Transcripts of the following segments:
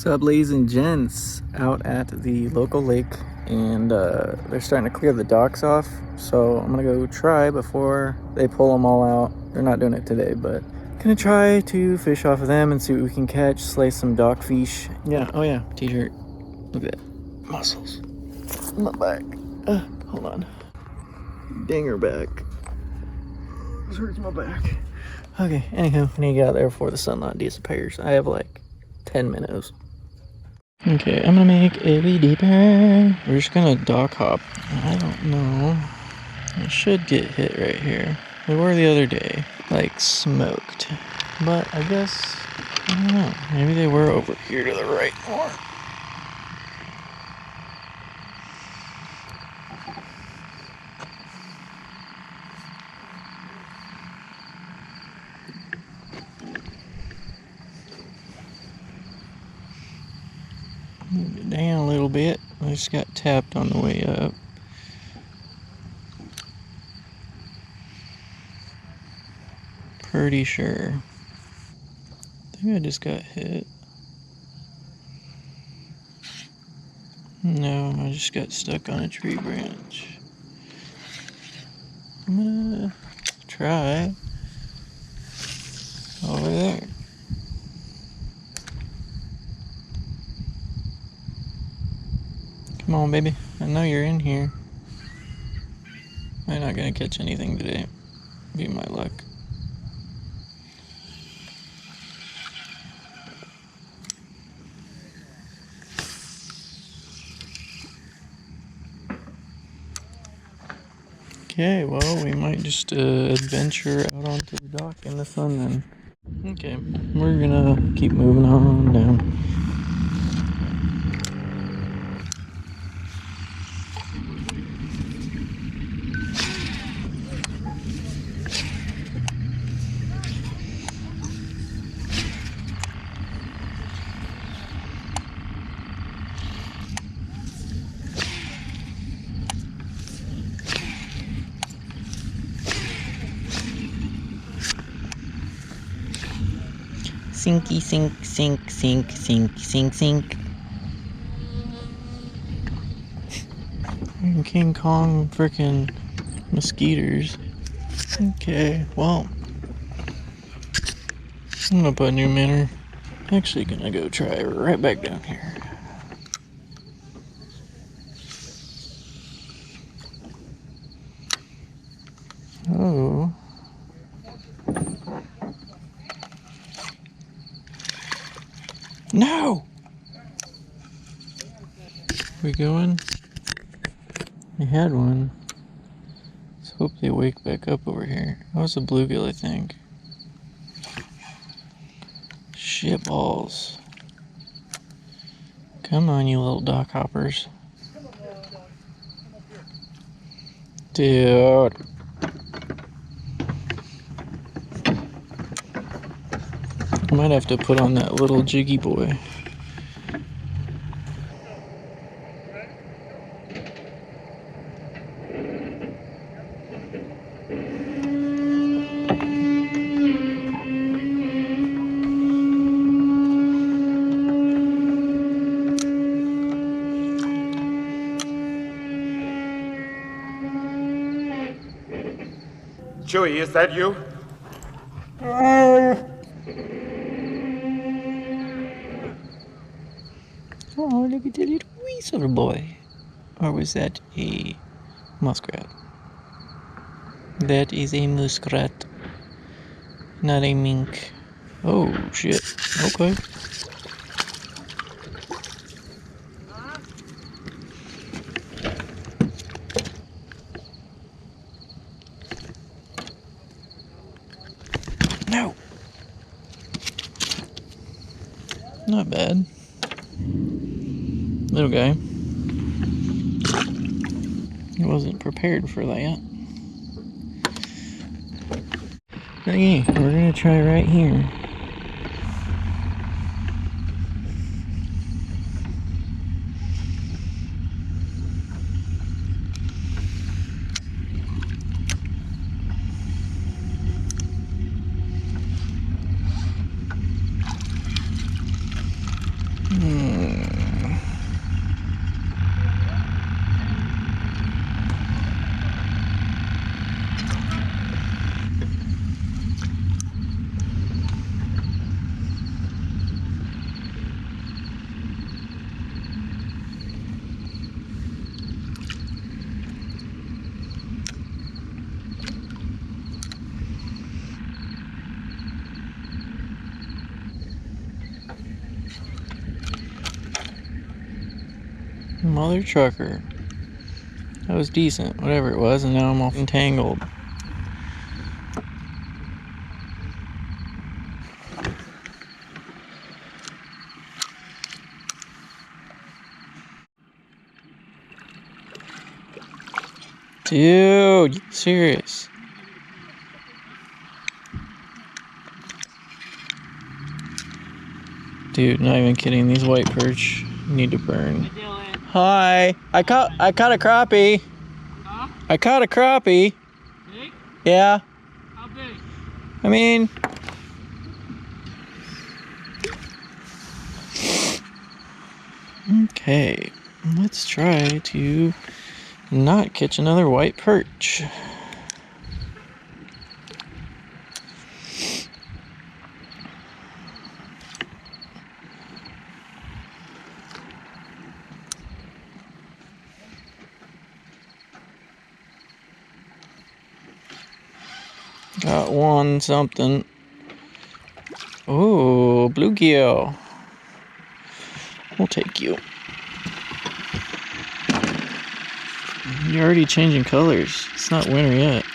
What's up, ladies and gents? Out at the local lake, and they're starting to clear the docks off, so I'm gonna go try before they pull them all out. They're not doing it today, but gonna try to fish off of them and see what we can catch, slay some dock fish. Yeah, oh yeah, t-shirt. Look at that, muscles. My back. Hold on. Dinger back. This hurts my back. Okay, anyhow, I need to get out there before the sunlight disappears. I have like 10 minutes. Okay, I'm gonna make a wee deeper. We're just gonna dock hop. I don't know. I should get hit right here. We were the other day, like smoked. But I guess, I don't know. Maybe they were over here to the right more. Move it down a little bit. I just got tapped on the way up. Pretty sure. I think I just got hit. No, I just got stuck on a tree branch. I'm gonna try over there. Come on, baby. I know you're in here. I'm not gonna catch anything today. Be my luck. Okay, well, we might just adventure out onto the dock in the sun then. Okay, we're gonna keep moving on down. Sinky, sink, sink, sink, sink, sink, sink. King Kong frickin' mosquitoes. Okay, well, I'm gonna put a new minnow. Actually gonna go try right back down here. Oh. No! We going? We had one. Let's hope they wake back up over here. That was a bluegill, I think. Shit balls. Come on, you little dock hoppers. Dude. I might have to put on that little jiggy boy. Chewie, is that you? Oh, look at the little weasel boy. Or was that a muskrat? That is a muskrat, not a mink. Oh, shit. Okay. No! Not bad. Little guy. He wasn't prepared for that. Okay, we're gonna try right here. Mother trucker. That was decent, whatever it was, and now I'm all entangled. Dude, you serious? Dude, not even kidding. These white perch need to burn. Hi, I caught a crappie. Huh? I caught a crappie. Big? Yeah. How big? I mean, okay, let's try to not catch another white perch. Got one something. Oh, bluegill. We'll take you. You're already changing colors. It's not winter yet.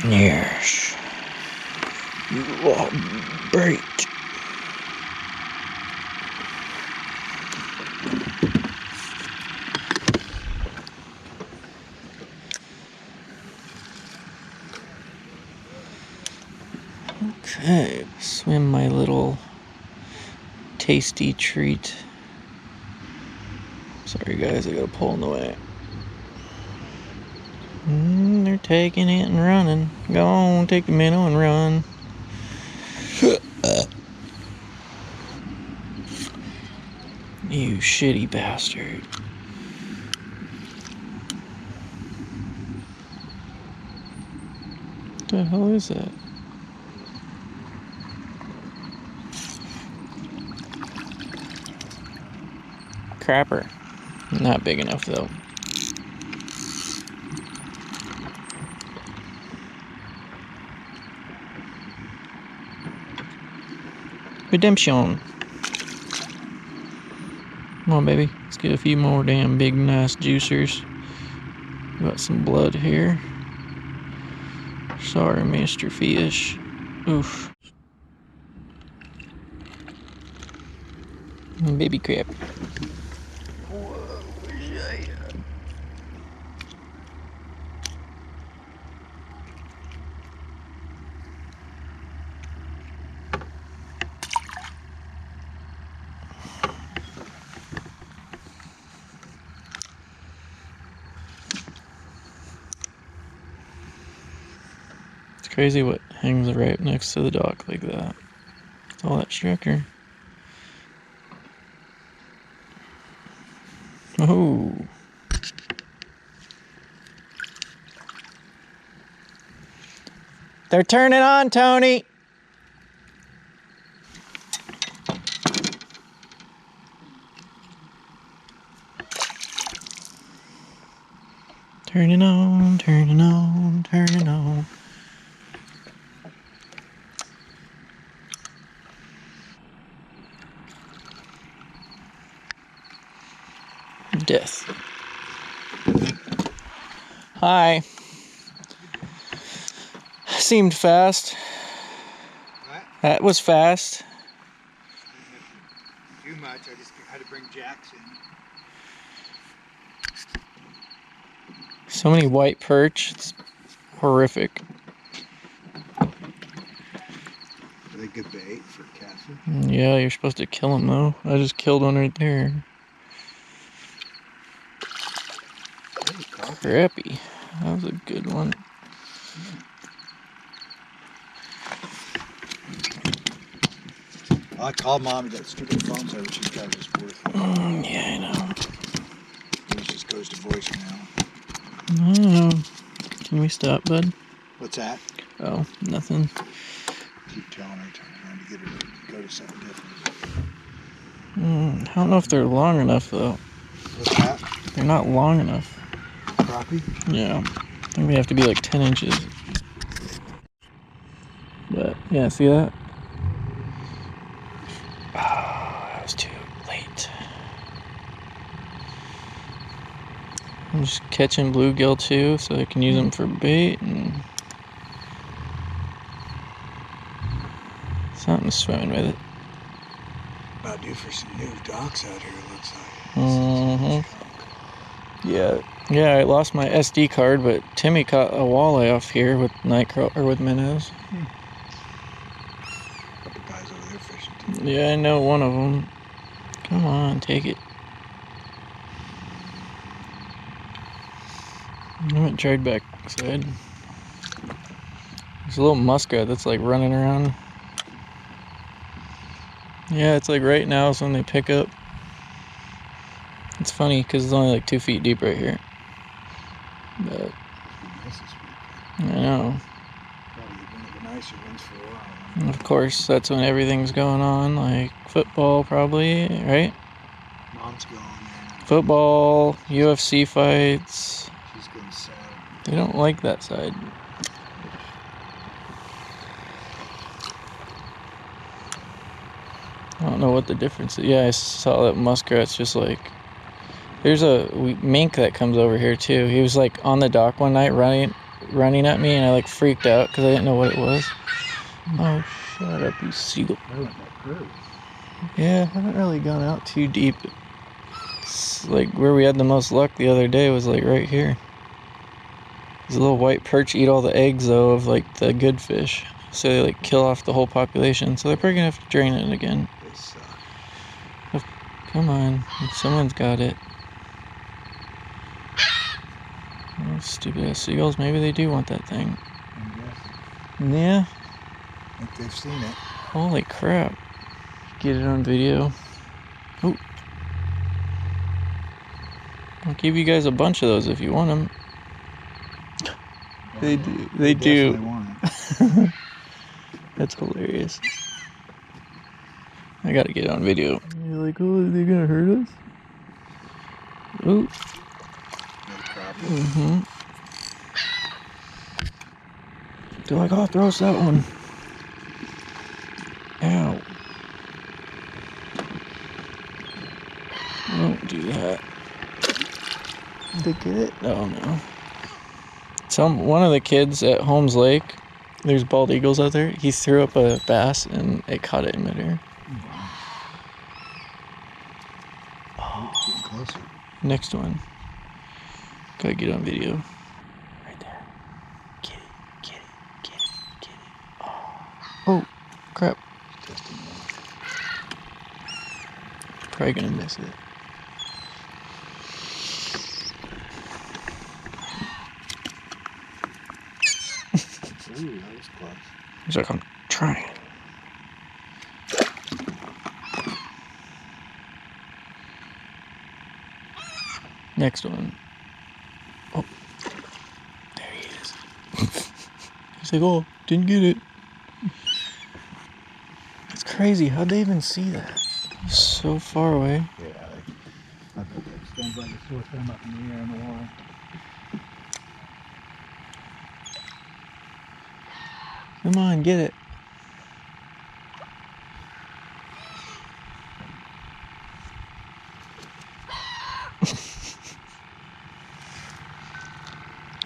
Yes. You are great. Okay, swim my little tasty treat. Sorry guys, I got a pole in the way. They're taking it and running. Go on, take the minnow and run. You shitty bastard. What the hell is that? Crapper. Not big enough though. Redemption. Come on, baby. Let's get a few more damn big, nice juicers. Got some blood here. Sorry, Mr. Fish. Oof. Baby crab. It's crazy what hangs right next to the dock like that. All that structure. Oh. They're turning on, Tony. Turning on, turning on, turning on. Death. Hi. Seemed fast. What? That was fast. Too much. I just had to bring jacks in. So many white perch. It's horrific. Are they good bait for casting? Yeah, you're supposed to kill them though. I just killed one right there. Crappie. That was a good one. I called Mommy that stupid phone service she's got this worth. Yeah, I know. It just goes to voicemail. I don't know. Can we stop, bud? What's that? Oh, nothing. Keep telling her, trying to get her to go to something different. I don't know if they're long enough, though. What's that? They're not long enough. Crappie? Yeah. I think they have to be like 10 inches. But, yeah, see that? Oh, that was too late. I'm just catching bluegill, too, so I can use them for bait, and something's swimming with it. About due for some new docks out here, it looks like. Mm-hmm. Yeah, I lost my SD card, but Timmy caught a walleye off here with with minnows. Couple guys over there fishing too. Yeah, I know one of them. Come on, take it. I haven't tried backside. There's a little muskrat that's like running around. Yeah, it's like right now is when they pick up. It's funny because it's only like 2 feet deep right here. But I know. Probably one of the nicer ones for a while. Of course, that's when everything's going on, like football probably, right? Mom's going there. Football, UFC fights. She's going sad. They don't like that side. I don't know what the difference is. Yeah, I saw that muskrat's just like... There's a mink that comes over here too. He was like on the dock one night running at me, and I like freaked out because I didn't know what it was. Oh, shut up, you seagull. I went that cruise. Yeah, I haven't really gone out too deep. It's like where we had the most luck the other day was like right here. These little white perch eat all the eggs though of like the good fish. So they like kill off the whole population. So they're probably gonna have to drain it again. They suck. Oh, come on, someone's got it. Oh, stupid ass seagulls, maybe they do want that thing. Yeah. I think they've seen it. Holy crap. Get it on video. Oh. I'll give you guys a bunch of those if you want them. They do. They do. Want it. That's hilarious. I gotta get it on video. You're like, oh, are they gonna hurt us? Ooh. Mm-hmm. They're like, oh, throw us that one. Ow. Don't do that. Did they get it? Oh, no. One of the kids at Holmes Lake, there's bald eagles out there, he threw up a bass and it caught it in midair. Oh, getting closer. Next one. Gotta get on video. Right there. Get it, get it, get it, get it. Oh, crap. Probably gonna miss it. Ooh, that was close. He's like, I'm trying. Next one. Oh, there he is. He's like, oh, didn't get it. It's crazy. How'd they even see that? He's so far away. Yeah, I put that stands like a sore thumb up in the air on the wall. Come on, get it.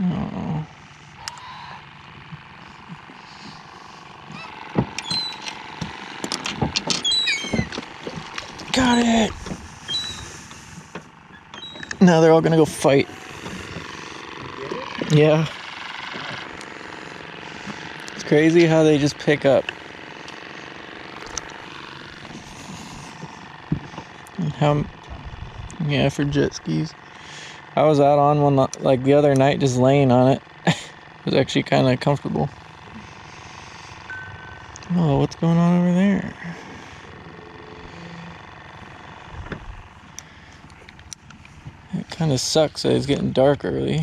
Oh. Got it. Now they're all gonna go fight. Yeah. It's crazy how they just pick up. Yeah, for jet skis. I was out on one like the other night just laying on it. It was actually kind of comfortable. Oh, what's going on over there? Kind of sucks that it's getting dark early.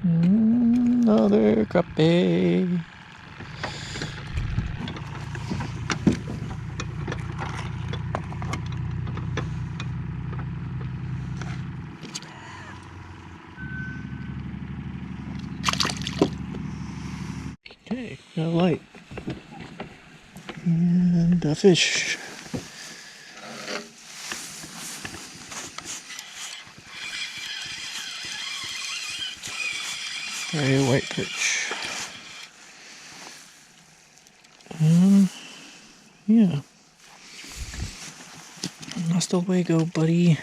Another crappie. Okay, got a light. And a fish. A white perch. Yeah. Hasta luego, buddy.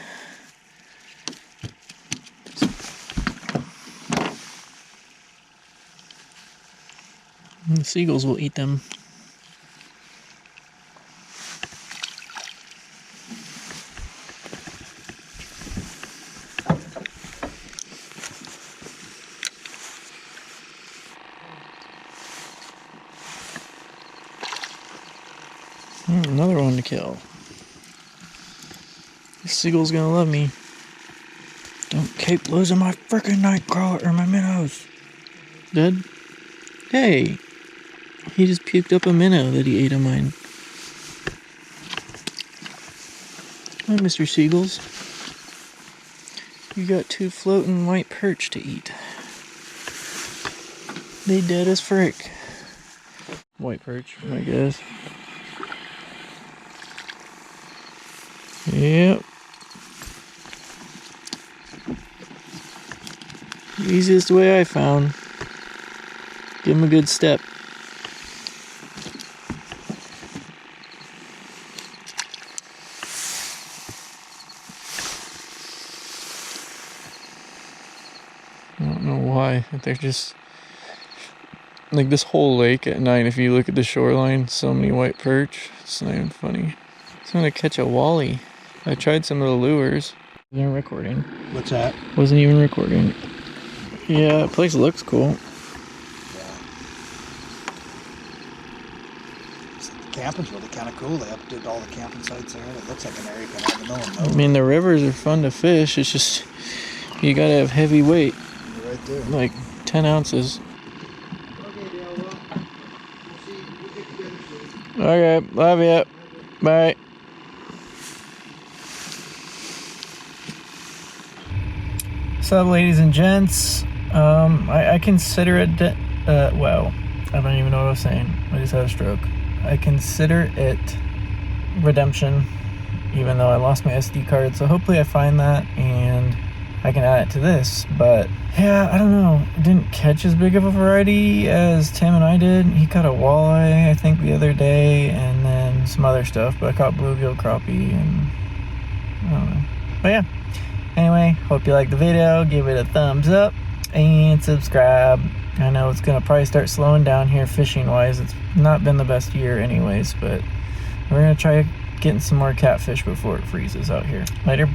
And the seagulls will eat them. Another one to kill. This seagull's gonna love me. Don't keep losing my frickin' nightcrawler or my minnows. Dead? Hey! He just puked up a minnow that he ate of mine. Hi, Mr. Seagulls. You got 2 floating white perch to eat. They dead as frick. White perch, I guess. Yep. The easiest way I found. Give him a good step. I don't know why. They're just like this whole lake at night. If you look at the shoreline, so many white perch. It's not even funny. I'm gonna catch a wally. I tried some of the lures. Wasn't recording. What's that? Wasn't even recording. Yeah, the place looks cool. Yeah. The camping's really kind of cool. They updated all the camping sites there. It looks like an area you can have in the middle of nowhere. I mean, the rivers are fun to fish. It's just, you gotta have heavy weight. You're right there. Like 10 ounces. Okay, Dale. Well, we'll see. We'll get together soon. Okay, love ya. Bye. What's up, ladies and gents? I consider it, well, I don't even know what I was saying. I just had a stroke. I consider it redemption, even though I lost my SD card. So hopefully I find that and I can add it to this. But yeah, I don't know. It didn't catch as big of a variety as Tim and I did. He caught a walleye, I think, the other day, and then some other stuff. But I caught bluegill, crappie, and I don't know. But yeah. Anyway, hope you liked the video. Give it a thumbs up and subscribe. I know it's gonna probably start slowing down here fishing wise. It's not been the best year anyways, but we're gonna try getting some more catfish before it freezes out here. Later.